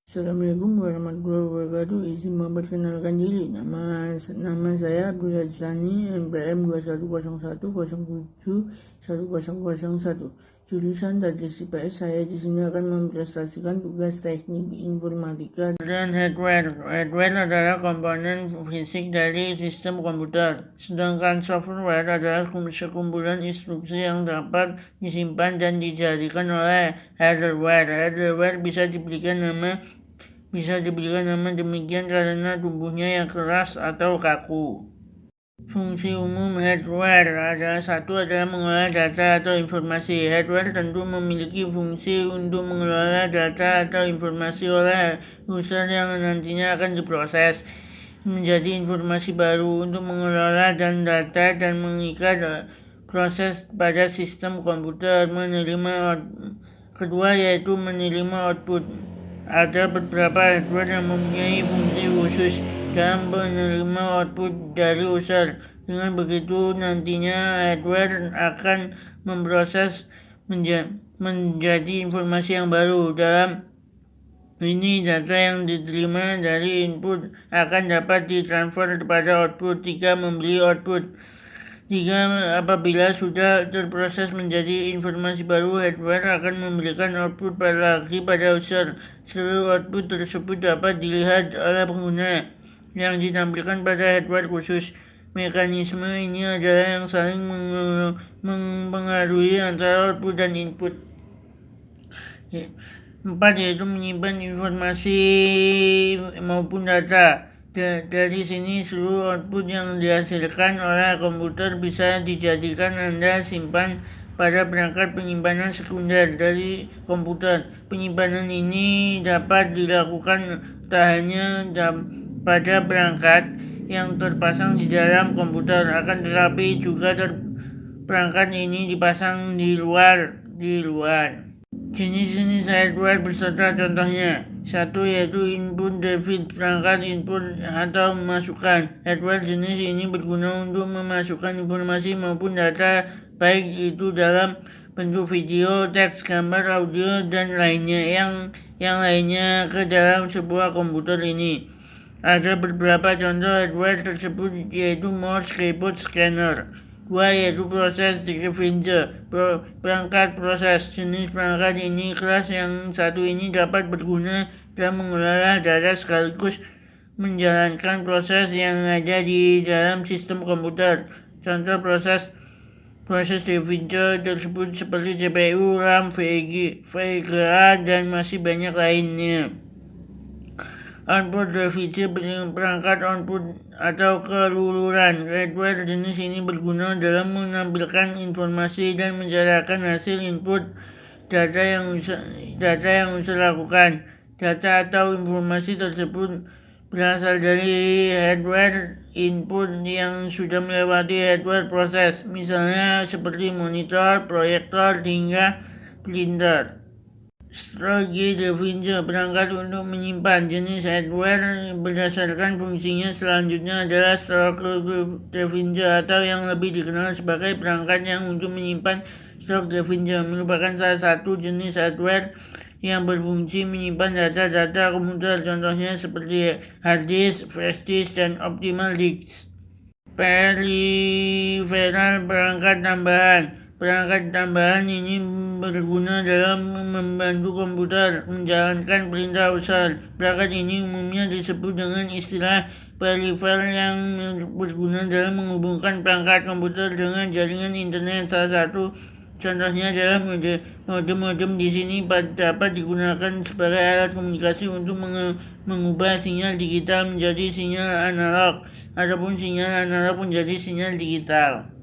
Assalamualaikum warahmatullahi wabarakatuh. Izin memperkenalkan diri. Nama saya Abdul Hassani, NPM 2101071001. Jurusan Statistik PS. Saya di sini akan mempresentasikan tugas teknik informatika dan hardware. Hardware adalah komponen fisik dari sistem komputer, sedangkan software adalah sekumpulan instruksi yang dapat disimpan dan dijadikan oleh hardware. Hardware bisa diberikan nama demikian karena tubuhnya yang keras atau kaku. Fungsi umum hardware adalah mengelola data atau informasi. Hardware tentu memiliki fungsi untuk mengelola data atau informasi oleh user yang nantinya akan diproses menjadi informasi baru untuk mengelola data dan mengikat proses pada sistem komputer. Kedua yaitu menerima output. Ada beberapa hardware yang mempunyai fungsi khusus dalam menerima output dari user. Dengan begitu, nantinya hardware akan memproses menjadi informasi yang baru. Dalam ini, data yang diterima dari input akan dapat ditransfer kepada output jika memberi output. Apabila sudah terproses menjadi informasi baru, hardware akan memberikan output lagi pada user. Seluruh output tersebut dapat dilihat oleh pengguna yang ditampilkan pada hardware khusus. Mekanisme ini adalah yang saling mempengaruhi antara output dan input. 4. Yaitu menyimpan informasi maupun data. Dari sini seluruh output yang dihasilkan oleh komputer bisa dijadikan Anda simpan pada perangkat penyimpanan sekunder dari komputer. Penyimpanan ini dapat dilakukan tak hanya pada perangkat yang terpasang di dalam komputer, akan tetapi juga perangkat ini dipasang di luar. Jenis-jenis hardware beserta contohnya. 1. Yaitu input device, perangkat input atau masukan. Hardware jenis ini berguna untuk memasukkan informasi maupun data, baik itu dalam bentuk video, teks, gambar, audio, dan lainnya yang lainnya ke dalam sebuah komputer ini. Ada beberapa contoh hardware tersebut yaitu mouse, keyboard, scanner. 2. Yaitu proses scavenger, perangkat proses. Jenis perangkat ini kelas yang satu ini dapat berguna dalam mengelola data sekaligus menjalankan proses yang ada di dalam sistem komputer. Contoh proses scavenger tersebut seperti CPU, RAM, VGA, dan masih banyak lainnya. Output device, perangkat output atau keluluran. Hardware jenis ini berguna dalam menampilkan informasi dan menjalankan hasil input data yang user lakukan. Data atau informasi tersebut berasal dari hardware input yang sudah melewati hardware proses, misalnya seperti monitor, proyektor, hingga printer. Storage device, perangkat untuk menyimpan. Jenis hardware berdasarkan fungsinya selanjutnya adalah storage device atau yang lebih dikenal sebagai perangkat yang untuk menyimpan. Storage device merupakan salah satu jenis hardware yang berfungsi menyimpan data-data komputer, contohnya seperti hard disk, flash disk, dan optical disk. Peripheral, perangkat tambahan. Perangkat tambahan ini berguna dalam membantu komputer menjalankan perintah user. Perangkat ini umumnya disebut dengan istilah peripheral yang berguna dalam menghubungkan perangkat komputer dengan jaringan internet. Salah satu contohnya adalah modem. Di sini dapat digunakan sebagai alat komunikasi untuk mengubah sinyal digital menjadi sinyal analog ataupun sinyal analog menjadi sinyal digital.